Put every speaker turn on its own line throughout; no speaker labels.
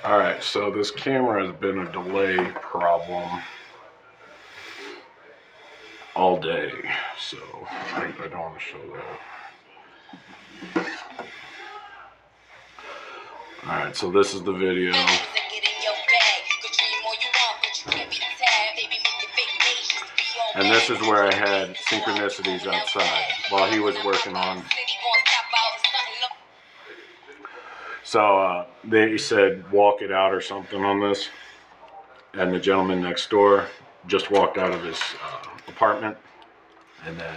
Alright, so this camera has been a delay problem all day, so I don't want to show that. Alright, so this is the video. And this is where I had synchronicities outside while he was working on. So they said walk it out or something on this. And the gentleman next door just walked out of his apartment. And then,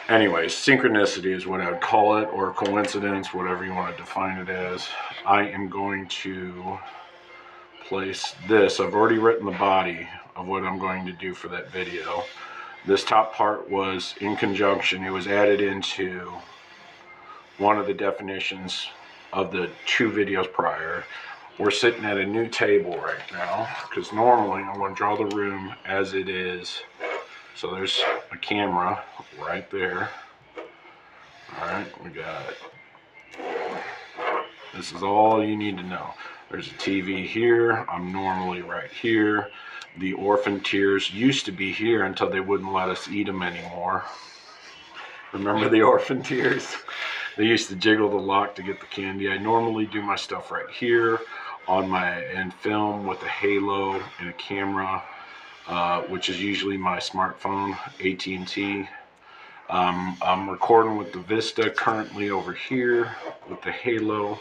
anyways, synchronicity is what I would call it, or coincidence, whatever you want to define it as. I am going to place this. I've already written the body of what I'm going to do for that video. This top part was in conjunction. It was added into one of the definitions of the 2 videos prior. We're sitting at a new table right now because normally I want to draw the room as it is. So there's a camera right there. Alright, we got it. This is all you need to know. There's a TV here. I'm normally right here. The orphan tears used to be here until they wouldn't let us eat them anymore. Remember the orphan tears? They used to jiggle the lock to get the candy. I normally do my stuff right here and film with a halo and a camera, which is usually my smartphone, AT&T. I'm recording with the Vista currently over here with the halo,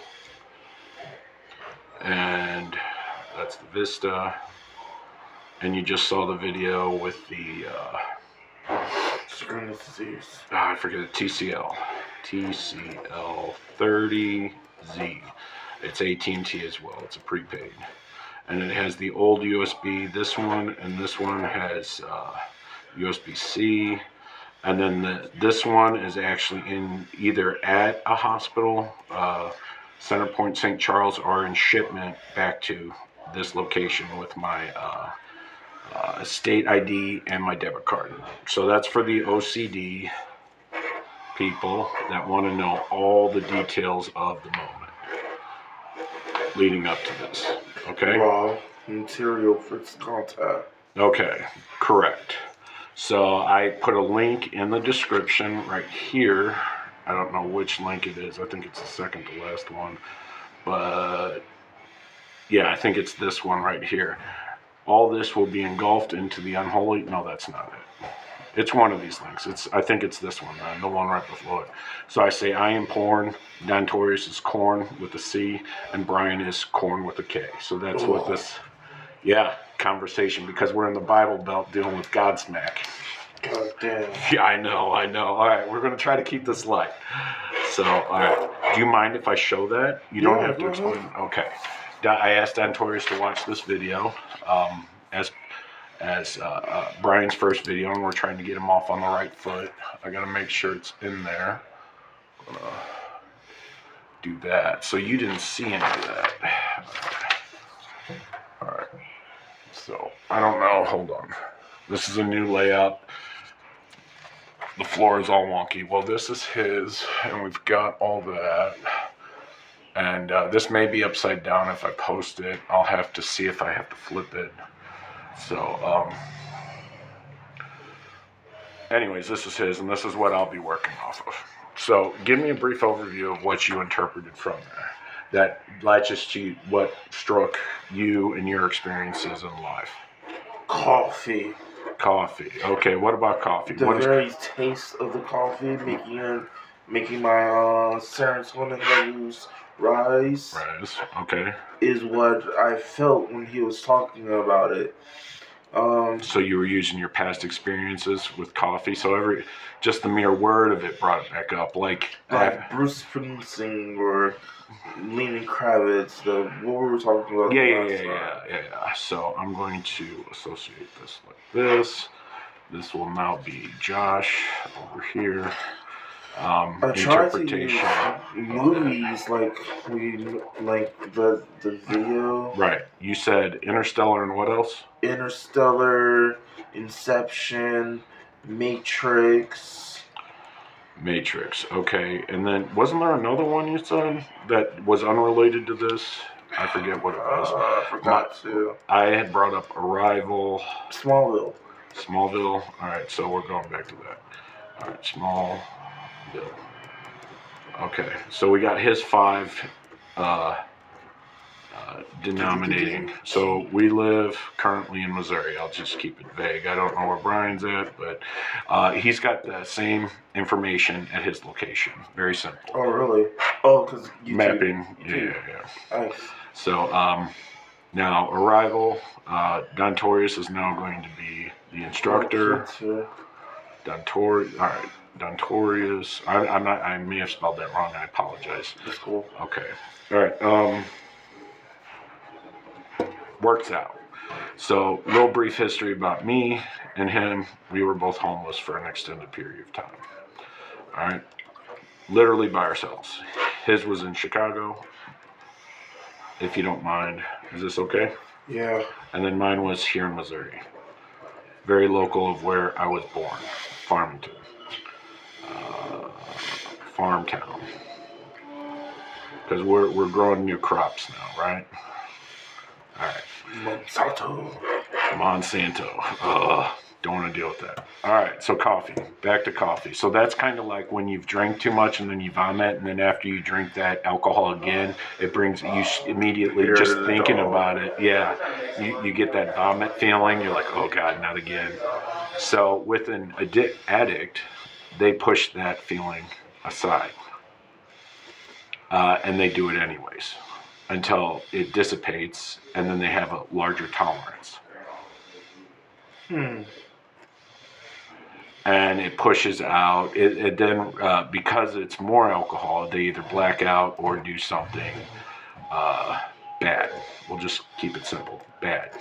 and that's the Vista. And you just saw the video with the I forget it, TCL 30Z. It's AT&T as well. It's a prepaid, and it has the old USB. This one and this one has USB-C, and then this one is actually in either at a hospital, Center Point, St. Charles, or in shipment back to this location with my state ID and my debit card. So that's for the OCD people that want to know all the details of the moment leading up to this. Okay?
Raw material for contact.
Okay, correct. So I put a link in the description right here. I don't know which link it is. I think it's the second to last one. But yeah, I think it's this one right here. All this will be engulfed into the unholy. No, that's not it. It's one of these links. I think it's this one, the one right before it. So I say I am porn. Dontorius is corn with a C, and Brian is corn with a K. So that's what this, conversation, because we're in the Bible Belt dealing with Godsmack.
God damn.
Yeah, I know. All right, we're going to try to keep this light. So, all right. Do you mind if I show that? You don't have to explain. Okay. I asked Dontorius to watch this video as Brian's first video, and we're trying to get him off on the right foot. I got to make sure it's in there. I'm going to do that. So you didn't see any of that. All right. So, I don't know. Hold on. This is a new layout. The floor is all wonky. Well, this is his, and we've got all that. And this may be upside down if I post it. I'll have to see if I have to flip it. So, anyways, this is his, and this is what I'll be working off of. So, give me a brief overview of what you interpreted from there. That latches to what struck you and your experiences in life.
Coffee.
Coffee. Okay, what about coffee?
The very taste of the coffee making my serotonin levels rise.
Okay.
Is what I felt when he was talking about it.
So you were using your past experiences with coffee. So just the mere word of it brought it back up, like
Bruce Springsteen or Lenny Kravitz. What we were talking about.
Yeah. So I'm going to associate this like this. This will now be Josh over here.
I tried to use movies like the video.
Right. You said Interstellar and what else?
Interstellar, Inception, Matrix.
Matrix. Okay, and then wasn't there another one you said that was unrelated to this? I forget what it was.
I forgot to.
I had brought up Arrival.
Smallville.
Smallville. All right, so we're going back to that. All right, Smallville. Okay, so we got his 5 denominating. So we live currently in Missouri. I'll just keep it vague. I don't know where Brian's at, but he's got the same information at his location. Very simple.
Oh, really? Oh, because
Mapping. Yeah.
Nice.
So now Arrival. Dontorius is now going to be the instructor. Dontorius. All right. Dontorius. I'm not. I may have spelled that wrong. I apologize.
That's cool.
Okay. All right. Works out. So, little brief history about me and him. We were both homeless for an extended period of time. All right. Literally by ourselves. His was in Chicago. If you don't mind. Is this okay?
Yeah.
And then mine was here in Missouri. Very local of where I was born. Farmington. Farm town. Because we're growing new crops now, right? All right. Monsanto. Don't want to deal with that. All right, so coffee. Back to coffee. So that's kind of like when you've drank too much and then you vomit, and then after you drink that alcohol again, it brings you immediately just thinking about it. Yeah, you get that vomit feeling. You're like, oh God, not again. So with an addict, they push that feeling aside, and they do it anyways until it dissipates, and then they have a larger tolerance. And it pushes out. It then, because it's more alcohol, they either black out or do something bad. We'll just keep it simple. Bad.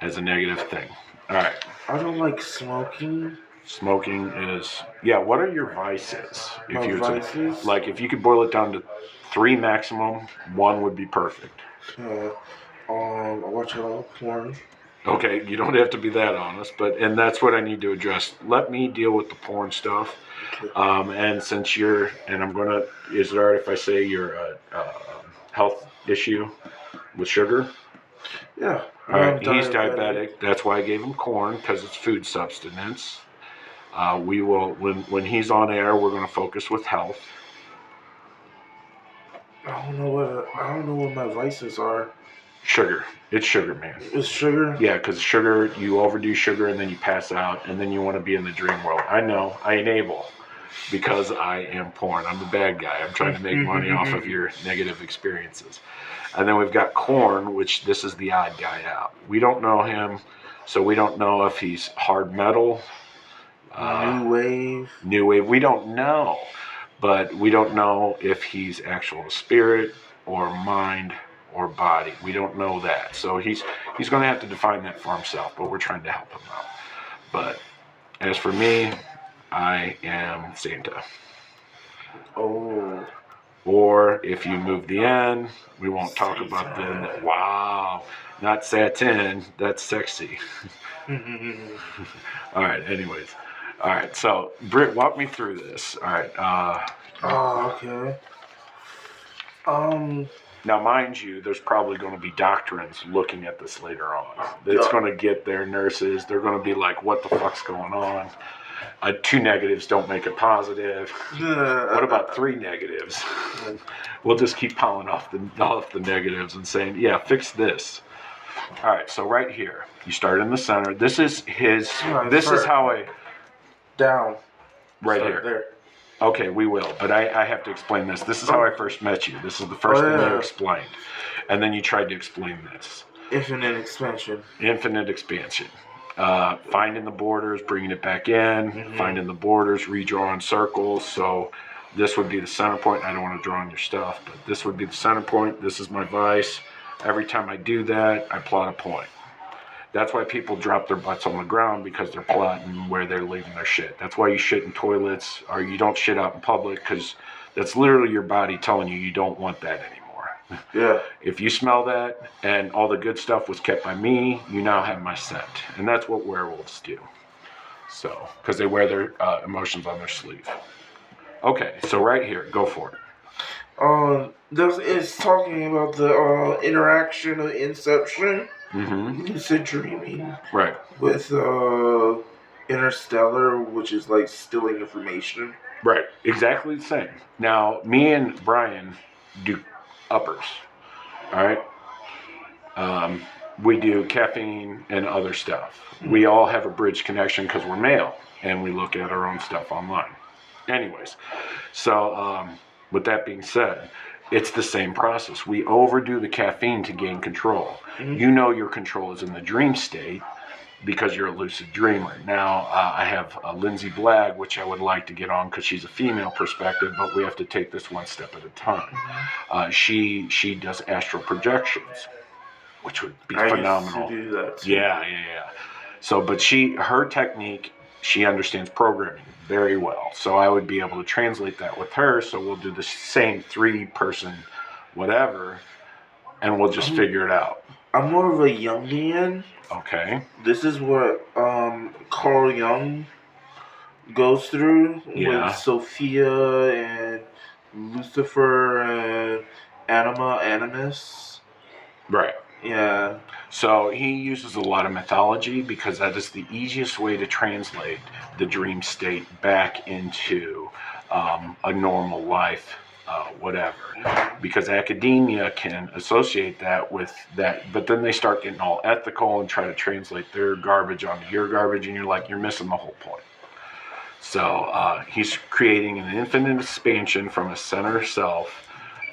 As a negative thing. All right.
I don't like smoking.
Smoking is, yeah, what are your vices?
My vices?
Like, if you could boil it down to 3 maximum, 1 would be perfect.
I watch a lot of porn.
Okay, you don't have to be that honest, and that's what I need to address. Let me deal with the porn stuff.
Okay.
And since is it all right if I say you're a health issue with sugar?
Yeah.
All right, he's diabetic. That's why I gave him corn, because it's food substance. We will, when he's on air, we're going to focus with health.
I don't know what my vices are.
Sugar. It's sugar, man.
It's sugar?
Yeah, because sugar, you overdo sugar and then you pass out and then you want to be in the dream world. I know. I enable because I am porn. I'm the bad guy. I'm trying to make money off of your negative experiences. And then we've got corn, which this is the odd guy out. We don't know him, so we don't know if he's hard metal.
New wave.
We don't know. But we don't know if he's actual spirit or mind or body. We don't know that. So he's going to have to define that for himself, but we're trying to help him out. But as for me, I am Santa.
Oh.
Or if you move the N, we won't talk about the, wow, not satin, that's sexy. All right, anyways. All right, so Britt, walk me through this. All right.
Okay.
Now, mind you, there's probably going to be doctrines looking at this later on. It's going to get their nurses. They're going to be like, what the fuck's going on? 2 negatives don't make a positive. What about 3 negatives? We'll just keep piling off the negatives and saying, yeah, fix this. All right, so right here, you start in the center. This is his, this is how I...
Down.
Right here.
There.
Okay, we will, but I have to explain this. This is how I first met you. This is the first thing you explained. And then you tried to explain this.
Infinite expansion.
Infinite expansion. Finding the borders, bringing it back in, finding the borders, redrawing circles. So this would be the center point. I don't want to draw on your stuff, but this would be the center point. This is my vice. Every time I do that, I plot a point. That's why people drop their butts on the ground, because they're plotting where they're leaving their shit. That's why you shit in toilets, or you don't shit out in public, because that's literally your body telling you don't want that anymore.
Yeah.
If you smell that and all the good stuff was kept by me, you now have my scent. And that's what werewolves do. So, because they wear their emotions on their sleeve. Okay, so right here, go for it.
It's talking about the interaction of inception, lucid dreaming,
Right.
with interstellar, which is like stealing information.
Right. Exactly the same. Now, me and Brian do uppers. All right. We do caffeine and other stuff. We all have a bridge connection because we're male and we look at our own stuff online. Anyways, so with that being said, it's the same process. We overdo the caffeine to gain control. You know your control is in the dream state because you're a lucid dreamer. Now, I have LinSey BLAGG, which I would like to get on because she's a female perspective, but we have to take this one step at a time. She does astral projections, which would be phenomenal.
I used to do that too.
Yeah. So, but her technique, she understands programming very well. So I would be able to translate that with her. So we'll do the same 3-person whatever, and we'll just figure it out.
I'm more of a Jungian.
Okay.
This is what Carl Jung goes through with Sophia and Lucifer and Animus.
Right.
Yeah.
So he uses a lot of mythology because that is the easiest way to translate the dream state back into a normal life, whatever. Because academia can associate that with that, but then they start getting all ethical and try to translate their garbage onto your garbage, and you're missing the whole point. So he's creating an infinite expansion from a center self,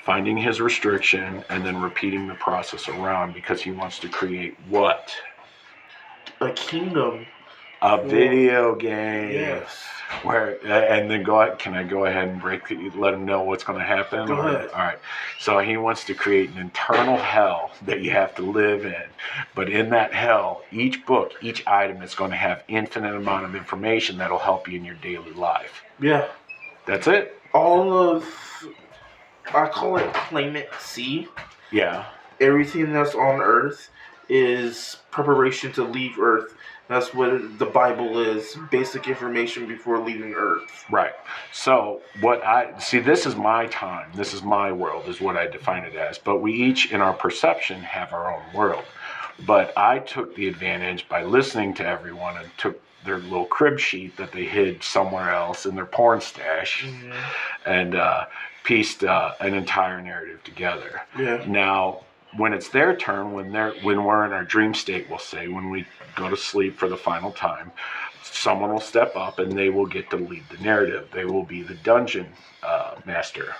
finding his restriction, and then repeating the process around because he wants to create what?
A kingdom.
A video game.
Yes.
Where and then go ahead. Can I go ahead and let him know what's going to happen?
Go ahead.
All right. So he wants to create an internal hell that you have to live in. But in that hell, each book, each item is going to have infinite amount of information that'll help you in your daily life.
Yeah.
That's it.
I call it Planet C.
Yeah.
Everything that's on Earth is preparation to leave Earth. That's what the Bible is. Basic information before leaving Earth.
Right. So this is my time. This is my world is what I define it as. But we each in our perception have our own world. But I took the advantage by listening to everyone and took their little crib sheet that they hid somewhere else in their porn stash and pieced an entire narrative together.
Yeah.
Now, when it's their turn, when we're in our dream state, we'll say, when we go to sleep for the final time, someone will step up and they will get to lead the narrative. They will be the dungeon master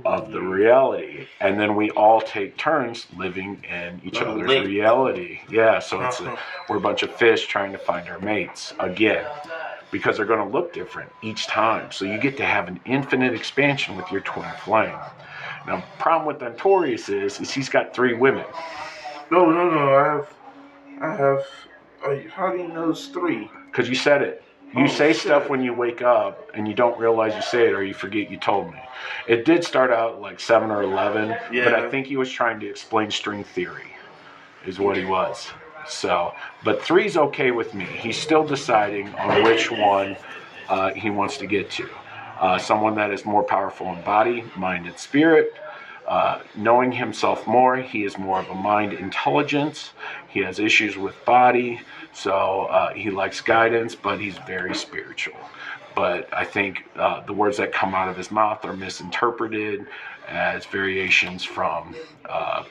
of the reality, and then we all take turns living in each other's reality. Yeah, so we're a bunch of fish trying to find our mates again, because they're going to look different each time. So you get to have an infinite expansion with your twin flame. Now, the problem with Dontorius is he's got 3 women.
No. I have. How do you know it's 3?
Because you said it. You say stuff when you wake up and you don't realize you say it, or you forget you told me. It did start out like 7 or 11, but I think he was trying to explain string theory, is what he was. So, but 3's okay with me. He's still deciding on which one he wants to get to. Someone that is more powerful in body, mind, and spirit. Knowing himself more, he is more of a mind intelligence. He has issues with body, so he likes guidance, but he's very spiritual. But I think the words that come out of his mouth are misinterpreted as variations from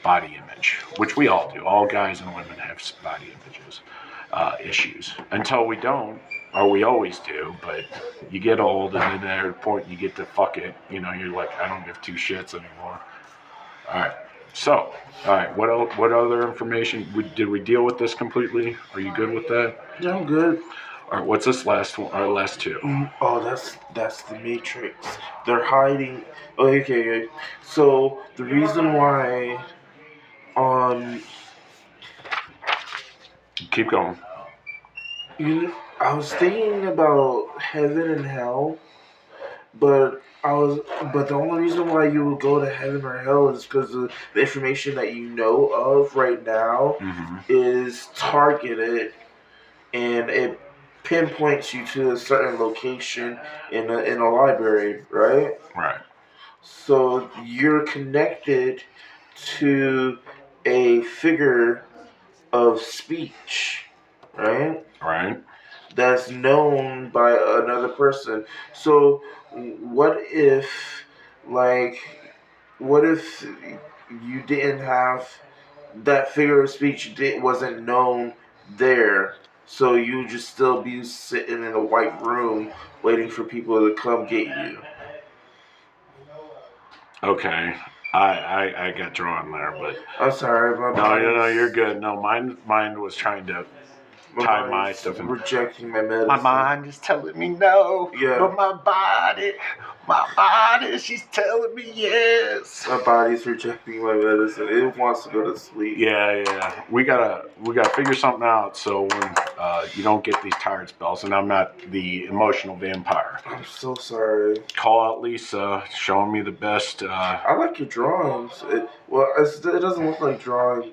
body image, which we all do. All guys and women have body images issues. Until we don't, or we always do, but you get old, and then at a point you get to fuck it. You know, you're like, I don't give 2 shits anymore. All right. So, all right. What other information? Did we deal with this completely? Are you good with that?
Yeah, I'm good.
All right. What's this last one? Our last 2.
Oh, that's the Matrix. They're hiding. Okay. So the reason why,
keep going.
I was thinking about heaven and hell, but the only reason why you would go to heaven or hell is because the information that you know of right now is targeted, and pinpoints you to a certain location in a library, right?
Right.
So you're connected to a figure of speech, right?
Right.
That's known by another person. So what if, like, what if you didn't have that figure of speech wasn't known there? So you just still be sitting in a white room waiting for people to come get you.
Okay. I got drawn there, but
I'm sorry, my
no, you're
body's
good. No, mine was trying to tie my stuff in.
rejecting my medicine.
My mind is telling me no,
Yeah.
but my body, she's telling me yes.
My body's rejecting my medicine. It wants to go to sleep.
Yeah. We gotta figure something out so when you don't get these tired spells. And I'm not the emotional vampire.
I'm so sorry.
Call out Lisa, showing me the best.
I like your drawings. It doesn't look like drawing.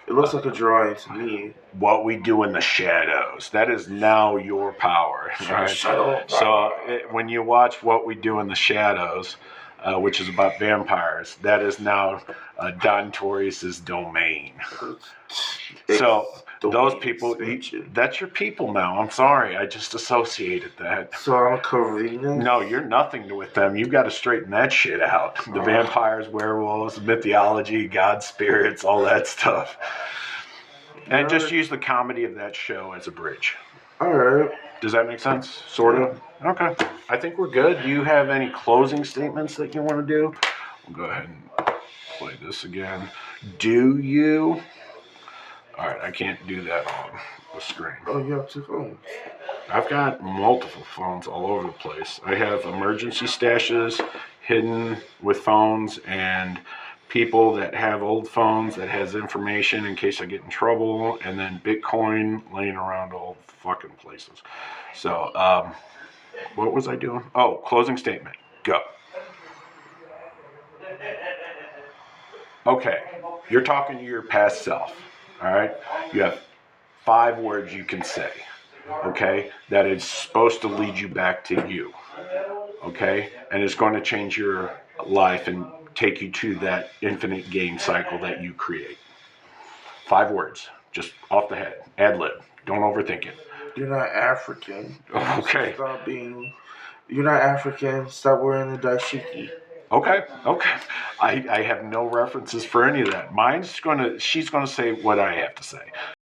It looks like a drawing to me.
What we do in the shadows. That is now your power, right?
Shadow.
So when you watch What We Do in the Shadows, which is about vampires, that is now Dontorius's domain. So those people, that's your people now. I'm sorry, I just associated that.
So I'm a Karina?
No, you're nothing with them. You've got to straighten that shit out. The vampires, werewolves, mythology, god spirits, all that stuff. And just use the comedy of that show as a bridge.
All right.
Does that make sense? Sort of? Okay. I think we're good. Do you have any closing statements that you want to do? We'll go ahead and play this again. Do you? All right, I can't do that on the screen.
Oh, you have two phones.
I've got multiple phones all over the place. I have emergency stashes hidden with phones and people that have old phones that has information in case I get in trouble, and then Bitcoin laying around all fucking places. So, what was I doing? Oh, closing statement. Go. Okay, you're talking to your past self, all right? You have 5 words you can say, okay, that is supposed to lead you back to you, okay? And it's going to change your life and take you to that infinite game cycle that you create. 5 words, just off the head, ad lib. Don't overthink it.
You're not African.
Okay.
You're not African. Stop wearing the dashiki.
Okay. I have no references for any of that. She's gonna say what I have to say.